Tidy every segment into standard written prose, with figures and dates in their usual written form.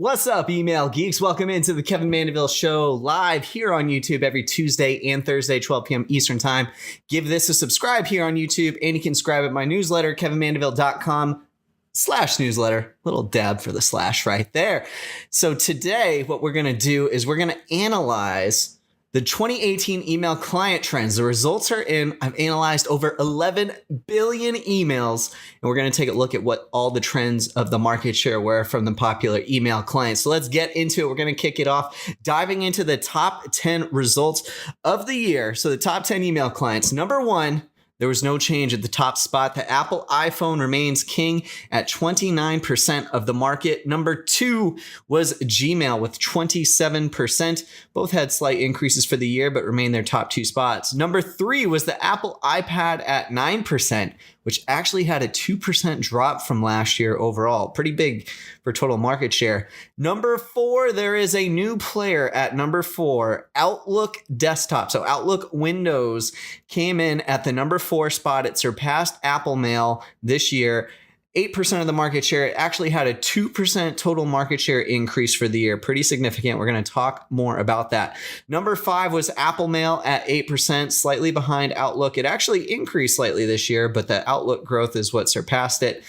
What's up, email geeks? Welcome into the Kevin Mandeville Show live here on YouTube every Tuesday and Thursday, 12 p.m. Eastern Time. Give this a subscribe here on YouTube, and you can subscribe at my newsletter, kevinmandeville.com/newsletter. Little dab for the slash right there. So today, what we're going to do is we're going to analyze the 2018 email client trends. The results are in. I've analyzed over 11 billion emails, and we're going to take a look at what all the trends of the market share were from the popular email clients. So let's get into it. We're going to kick it off, diving into the top 10 results of the year. So the top 10 email clients. Number one, there was no change at the top spot. The Apple iPhone remains king at 29% of the market. Number two was Gmail with 27%. Both had slight increases for the year, but remain their top two spots. Number three was the Apple iPad at 9%, which actually had a 2% drop from last year overall. Pretty big for total market share. Number four, there is a new player at number four, Outlook Desktop. So Outlook Windows came in at the number four spot. It surpassed Apple Mail this year. 8% of the market share. It actually had a 2% total market share increase for the year. Pretty significant. We're going to talk more about that. Number five was Apple Mail at 8%, slightly behind Outlook. It actually increased slightly this year, but the Outlook growth is what surpassed it.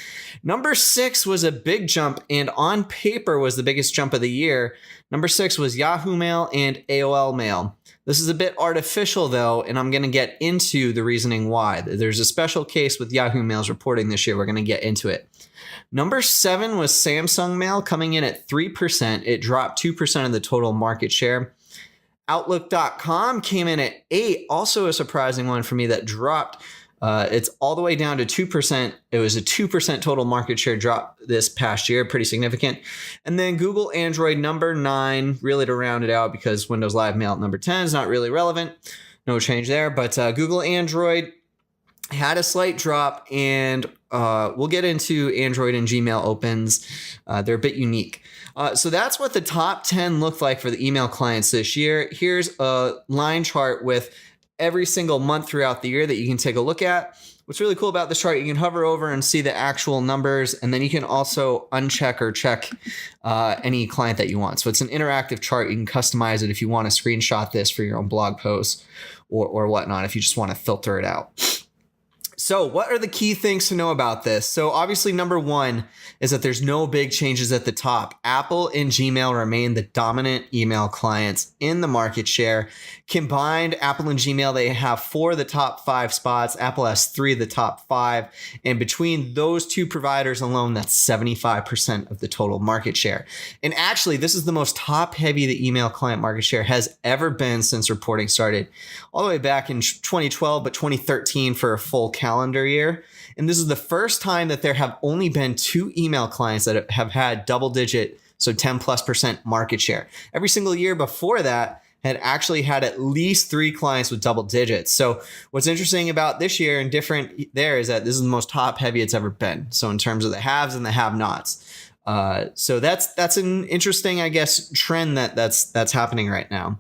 Number six was a big jump, and on paper was the biggest jump of the year. Number six was Yahoo Mail and AOL Mail. This is a bit artificial, though, and I'm going to get into the reasoning why. There's a special case with Yahoo Mail's reporting this year. We're going to get into it. Number seven was Samsung Mail, coming in at 3%. It dropped 2% of the total market share. Outlook.com came in at 8%, also a surprising one for me that dropped. It's all the way down to 2%. It was a 2% total market share drop this past year, pretty significant. And then Google Android number 9, really to round it out because Windows Live Mail at number 10 is not really relevant. No change there, but Google Android had a slight drop, and we'll get into Android and Gmail opens. They're a bit unique. So that's what the top 10 looked like for the email clients this year. Here's a line chart with every single month throughout the year that you can take a look at. What's really cool about this chart, you can hover over and see the actual numbers, and then you can also uncheck or check any client that you want. So it's an interactive chart. You can customize it if you want to screenshot this for your own blog posts or whatnot, if you just want to filter it out. So what are the key things to know about this? So obviously, number one is that there's no big changes at the top. Apple and Gmail remain the dominant email clients in the market share. Combined, Apple and Gmail, they have 4 of the top 5 spots. Apple has 3 of the top 5. And between those two providers alone, that's 75% of the total market share. And actually, this is the most top-heavy the email client market share has ever been since reporting started. All the way back in 2012, but 2013 for a full calendar year. And this is the first time that there have only been 2 email clients that have had double digit, so 10+% market share. Every single year before that had actually had at least 3 clients with double digits. So what's interesting about this year and different there is that this is the most top heavy it's ever been. So in terms of the haves and the have-nots. So that's an interesting, I guess, trend that's happening right now.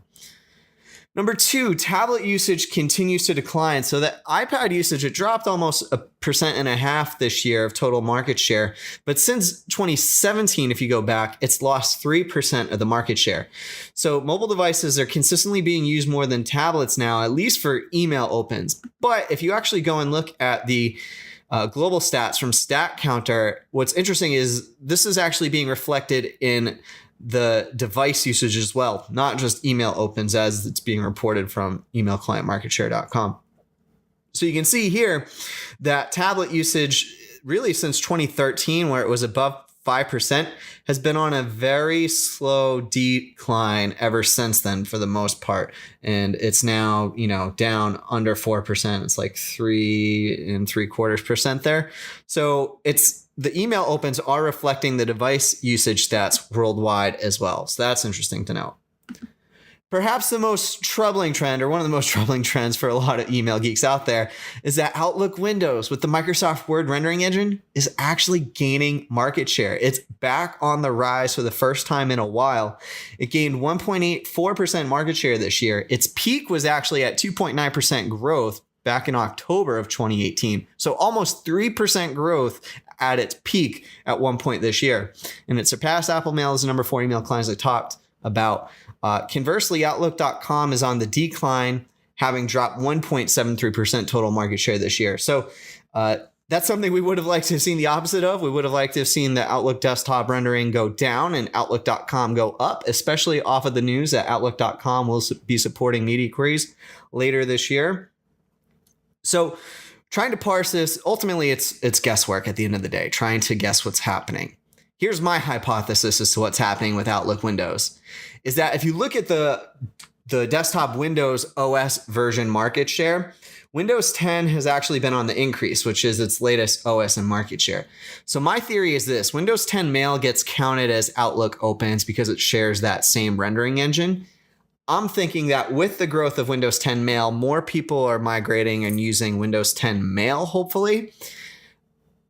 Number 2, tablet usage continues to decline. So the iPad usage, it dropped almost 1.5% this year of total market share. But since 2017, if you go back, it's lost 3% of the market share. So mobile devices are consistently being used more than tablets now, at least for email opens. But if you actually go and look at the global stats from StatCounter, what's interesting is this is actually being reflected in the device usage as well, not just email opens as it's being reported from emailclientmarketshare.com. So you can see here that tablet usage really since 2013, where it was above 5%, has been on a very slow decline ever since then for the most part. And it's now, down under 4%. It's like 3.75% there. So the email opens are reflecting the device usage stats worldwide as well. So that's interesting to note. Perhaps the most troubling trend, or one of the most troubling trends for a lot of email geeks out there, is that Outlook Windows with the Microsoft Word rendering engine is actually gaining market share. It's back on the rise for the first time in a while. It gained 1.84% market share this year. Its peak was actually at 2.9% growth back in October of 2018. So almost 3% growth at its peak at one point this year. And it surpassed Apple Mail as the number 4 email client, as I talked about. Conversely, Outlook.com is on the decline, having dropped 1.73% total market share this year. So that's something we would have liked to have seen the opposite of. We would have liked to have seen the Outlook desktop rendering go down and Outlook.com go up, especially off of the news that Outlook.com will be supporting media queries later this year. So trying to parse this, ultimately it's guesswork at the end of the day, trying to guess what's happening. Here's my hypothesis as to what's happening with Outlook Windows, is that if you look at the desktop Windows OS version market share, Windows 10 has actually been on the increase, which is its latest OS and market share. So my theory is this: Windows 10 Mail gets counted as Outlook opens because it shares that same rendering engine. I'm thinking that with the growth of Windows 10 Mail, more people are migrating and using Windows 10 Mail, hopefully.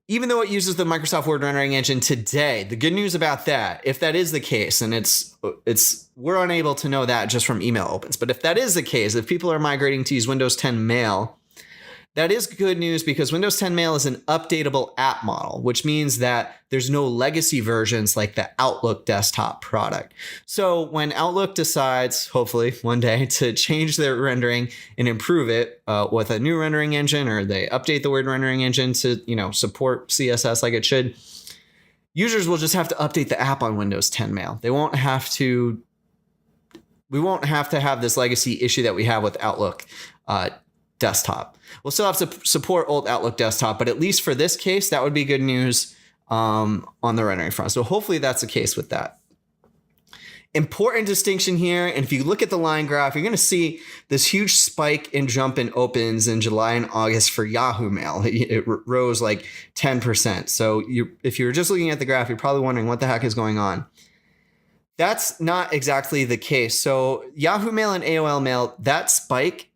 Even though it uses the Microsoft Word rendering engine today, the good news about that, if that is the case, and we're unable to know that just from email opens, but if that is the case, if people are migrating to use Windows 10 Mail, that is good news because Windows 10 Mail is an updatable app model, which means that there's no legacy versions like the Outlook desktop product. So when Outlook decides, hopefully one day, to change their rendering and improve it with a new rendering engine, or they update the Word rendering engine to, support CSS like it should, users will just have to update the app on Windows 10 Mail. We won't have to have this legacy issue that we have with Outlook desktop. We'll still have to support old Outlook desktop, but at least for this case, that would be good news on the rendering front. So hopefully that's the case with that. Important distinction here, and if you look at the line graph, you're going to see this huge spike and jump in opens in July and August for Yahoo Mail. It rose like 10%. So if you're just looking at the graph, you're probably wondering what the heck is going on. That's not exactly the case. So Yahoo Mail and AOL Mail, that spike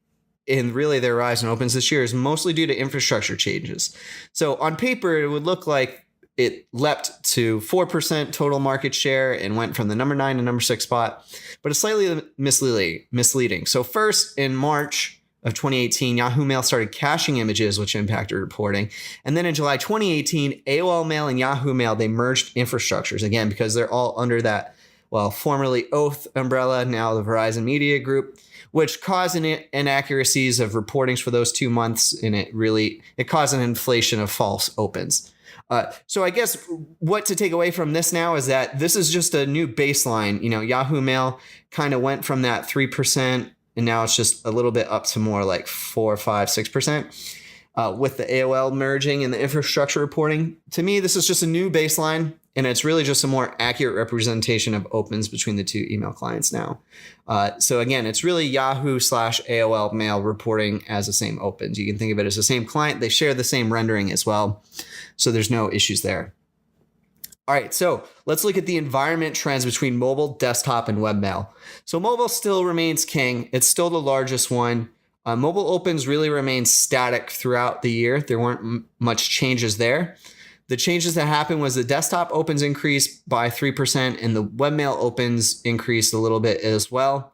in really their rise in opens this year is mostly due to infrastructure changes. So on paper, it would look like it leapt to 4% total market share and went from the number 9 to number 6 spot, but it's slightly misleading. So first, in March of 2018, Yahoo Mail started caching images, which impacted reporting. And then in July 2018, AOL Mail and Yahoo Mail, they merged infrastructures, again, because they're all under that, formerly Oath umbrella, now the Verizon Media Group, which caused inaccuracies of reportings for those 2 months, and it caused an inflation of false opens. So I guess what to take away from this now is that this is just a new baseline. Yahoo Mail kind of went from that 3%, and now it's just a little bit up to more like 4, 5, 6%. With the AOL merging and the infrastructure reporting, to me, this is just a new baseline. And it's really just a more accurate representation of opens between the two email clients now. So again, it's really Yahoo/AOL Mail reporting as the same opens. You can think of it as the same client. They share the same rendering as well. So there's no issues there. All right, so let's look at the environment trends between mobile, desktop, and webmail. So mobile still remains king. It's still the largest one. Mobile opens really remained static throughout the year. There weren't much changes there. The changes that happened was the desktop opens increased by 3% and the webmail opens increased a little bit as well.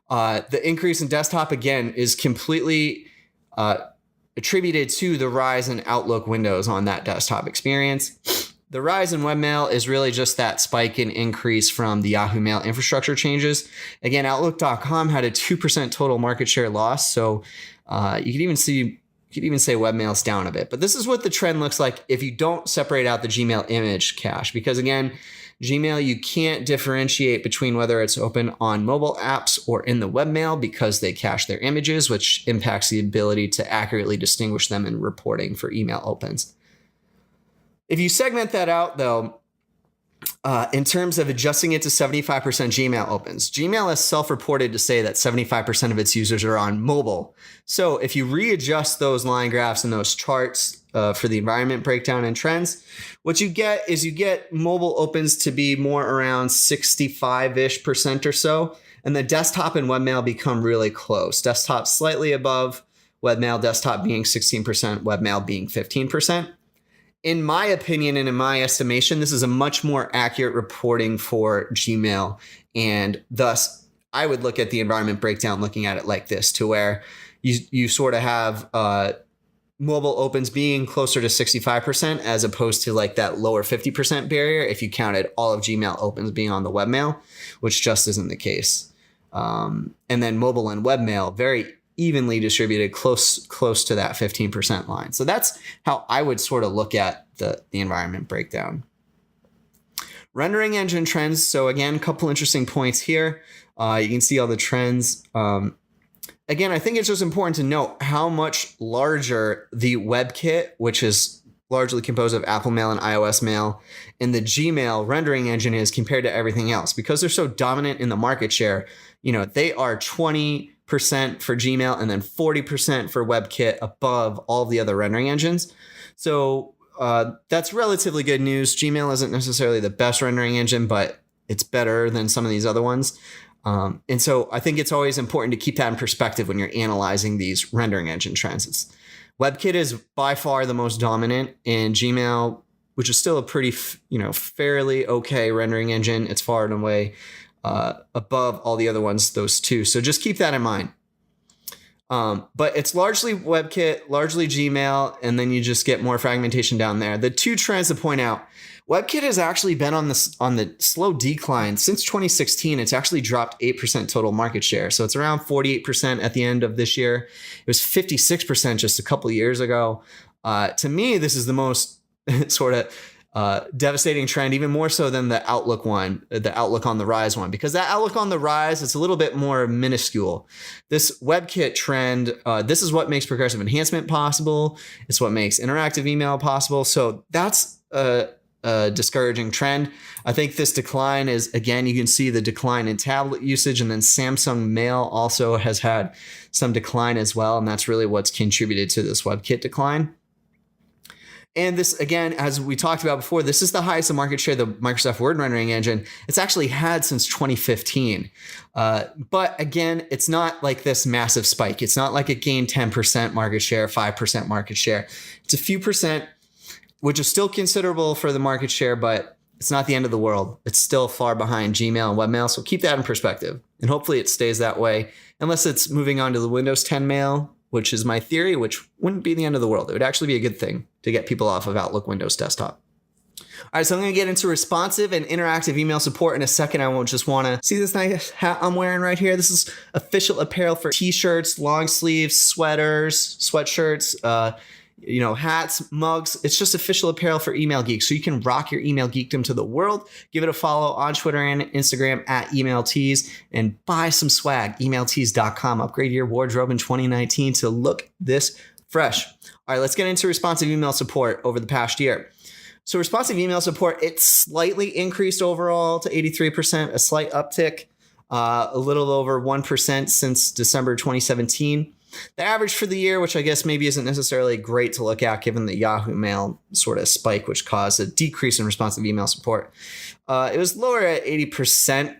The increase in desktop, again, is completely attributed to the rise in Outlook Windows on that desktop experience. The rise in webmail is really just that spike in increase from the Yahoo Mail infrastructure changes. Again, Outlook.com had a 2% total market share loss. So you could even say webmail's down a bit. But this is what the trend looks like if you don't separate out the Gmail image cache. Because again, Gmail, you can't differentiate between whether it's open on mobile apps or in the webmail because they cache their images, which impacts the ability to accurately distinguish them in reporting for email opens. If you segment that out, though, in terms of adjusting it to 75% Gmail opens, Gmail has self-reported to say that 75% of its users are on mobile. So if you readjust those line graphs and those charts for the environment breakdown and trends, what you get is mobile opens to be more around 65-ish% or so, and the desktop and webmail become really close. Desktop slightly above webmail, desktop being 16%, webmail being 15%. In my opinion and in my estimation, this is a much more accurate reporting for Gmail. And thus, I would look at the environment breakdown looking at it like this, to where you sort of have mobile opens being closer to 65% as opposed to like that lower 50% barrier if you counted all of Gmail opens being on the webmail, which just isn't the case. And then mobile and webmail very evenly distributed, close to that 15% line. So that's how I would sort of look at the environment breakdown. Rendering engine trends. So again, a couple interesting points here. You can see all the trends. Again, I think it's just important to note how much larger the WebKit, which is largely composed of Apple Mail and iOS Mail, and the Gmail rendering engine is compared to everything else. Because they're so dominant in the market share, they are 20% for Gmail and then 40% for WebKit above all the other rendering engines. So that's relatively good news. Gmail isn't necessarily the best rendering engine, but it's better than some of these other ones. And so I think it's always important to keep that in perspective when you're analyzing these rendering engine trends. WebKit is by far the most dominant, and Gmail, which is still a pretty, fairly okay rendering engine, it's far and away above all the other ones, those two. So just keep that in mind. But it's largely WebKit, largely Gmail, and then you just get more fragmentation down there. The two trends to point out: WebKit has actually been on the slow decline since 2016. It's actually dropped 8% total market share. So it's around 48% at the end of this year. It was 56% just a couple of years ago. To me, this is the most sort of devastating trend, even more so than the Outlook one, the Outlook on the Rise one, because that Outlook on the Rise, it's a little bit more minuscule. This WebKit trend, this is what makes progressive enhancement possible. It's what makes interactive email possible. So that's a discouraging trend. I think this decline is, again, you can see the decline in tablet usage, and then Samsung Mail also has had some decline as well. And that's really what's contributed to this WebKit decline. And this, again, as we talked about before, this is the highest in market share the Microsoft Word rendering engine it's actually had since 2015. But again, it's not like this massive spike. It's not like it gained 10% market share, 5% market share. It's a few percent, which is still considerable for the market share, but it's not the end of the world. It's still far behind Gmail and webmail. So keep that in perspective. And hopefully it stays that way, unless it's moving on to the Windows 10 mail, which is my theory, which wouldn't be the end of the world. It would actually be a good thing to get people off of Outlook Windows Desktop. All right, so I'm going to get into responsive and interactive email support in a second. I won't just want to see this nice hat I'm wearing right here. This is official apparel for t-shirts, long sleeves, sweaters, sweatshirts, hats, mugs. It's just official apparel for email geeks. So you can rock your email geekdom to the world. Give it a follow on Twitter and Instagram at emailtees, and buy some swag. Emailtees.com. Upgrade your wardrobe in 2019 to look this fresh. All right, let's get into responsive email support over the past year. So responsive email support, it slightly increased overall to 83%, a slight uptick, a little over 1% since December 2017. The average for the year, which I guess maybe isn't necessarily great to look at given the Yahoo Mail sort of spike, which caused a decrease in responsive email support. It was lower at 80%.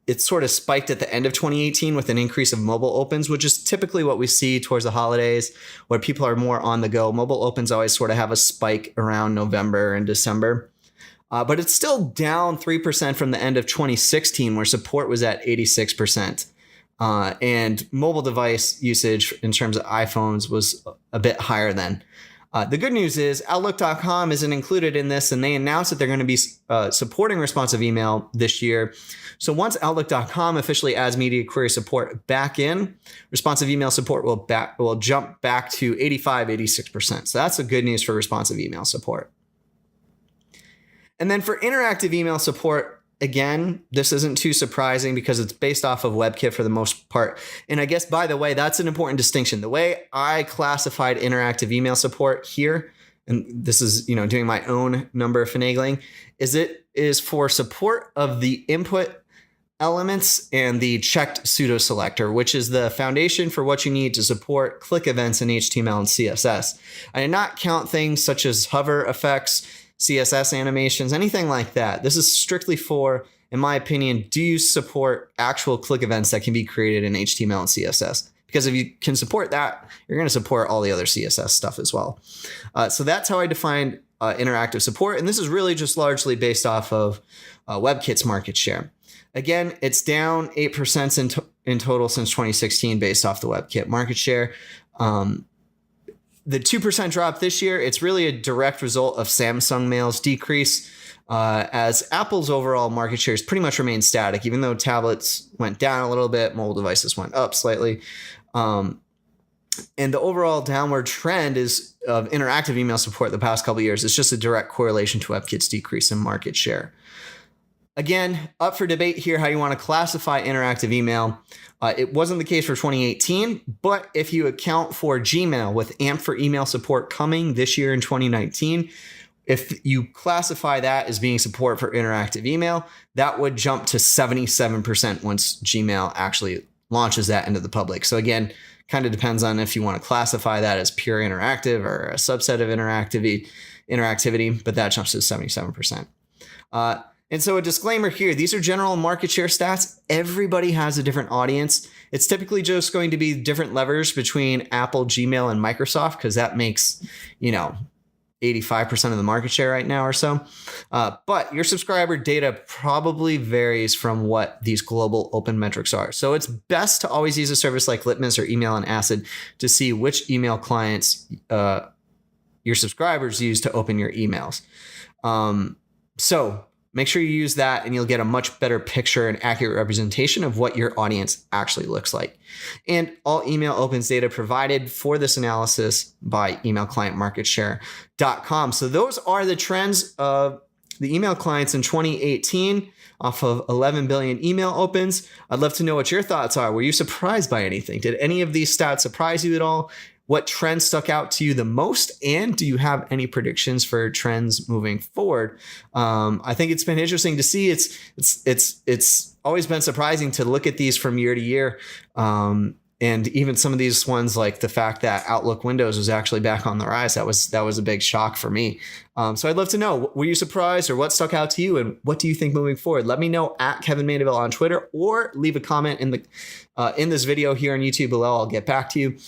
It sort of spiked at the end of 2018 with an increase of mobile opens, which is typically what we see towards the holidays where people are more on the go. Mobile opens always sort of have a spike around November and December. But it's still down 3% from the end of 2016 where support was at 86%. And mobile device usage in terms of iPhones was a bit higher then. The good news is Outlook.com isn't included in this, and they announced that they're going to be supporting responsive email this year. So once Outlook.com officially adds media query support back in, responsive email support will jump back to 85, 86%. So that's the good news for responsive email support. And then for interactive email support, again, this isn't too surprising because it's based off of WebKit for the most part. And I guess, by the way, that's an important distinction. The way I classified interactive email support here, and this is, doing my own number finagling, is it is for support of the input elements and the checked pseudo selector, which is the foundation for what you need to support click events in HTML and CSS. I did not count things such as hover effects, CSS animations, anything like that. This is strictly for, in my opinion, do you support actual click events that can be created in HTML and CSS? Because if you can support that, you're going to support all the other CSS stuff as well. So that's how I define interactive support. And this is really just largely based off of WebKit's market share. Again, it's down 8% in total since 2016 based off the WebKit market share. the 2% drop this year, it's really a direct result of Samsung Mail's decrease, as Apple's overall market shares pretty much remained static, even though tablets went down a little bit, mobile devices went up slightly. And the overall downward trend is of interactive email support the past couple of years. It's just a direct correlation to WebKit's decrease in market share. Again, up for debate here how you want to classify interactive email. It wasn't the case for 2018, but if you account for Gmail with AMP for email support coming this year in 2019, if you classify that as being support for interactive email, that would jump to 77% once Gmail actually launches that into the public. So again, kind of depends on if you want to classify that as pure interactive or a subset of interactivity, but that jumps to 77%. And so a disclaimer here, these are general market share stats. Everybody has a different audience. It's typically just going to be different levers between Apple, Gmail, and Microsoft, because that makes, 85% of the market share right now or so. But your subscriber data probably varies from what these global open metrics are. So it's best to always use a service like Litmus or Email and Acid to see which email clients your subscribers use to open your emails. So make sure you use that and you'll get a much better picture and accurate representation of what your audience actually looks like. And all email opens data provided for this analysis by emailclientmarketshare.com. So those are the trends of the email clients in 2018 off of 11 billion email opens. I'd love to know what your thoughts are. Were you surprised by anything? Did any of these stats surprise you at all? What trends stuck out to you the most? And do you have any predictions for trends moving forward? I think it's been interesting to see. It's always been surprising to look at these from year to year. And even some of these ones, like the fact that Outlook Windows was actually back on the rise, that was a big shock for me. So I'd love to know, were you surprised or what stuck out to you, and what do you think moving forward? Let me know at Kevin Mandeville on Twitter, or leave a comment in this video here on YouTube below. I'll get back to you.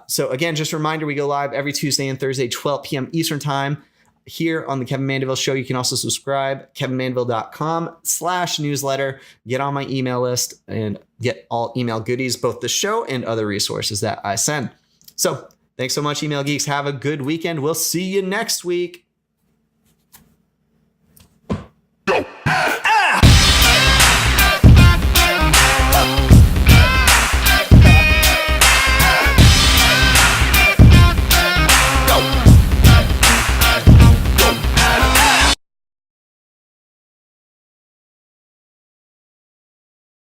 So again, just a reminder, we go live every Tuesday and Thursday, 12 p.m. Eastern time. Here on the Kevin Mandeville Show. You can also subscribe, kevinmandeville.com/newsletter. Get on my email list and get all email goodies, both the show and other resources that I send. So thanks so much, Email Geeks. Have a good weekend. We'll see you next week.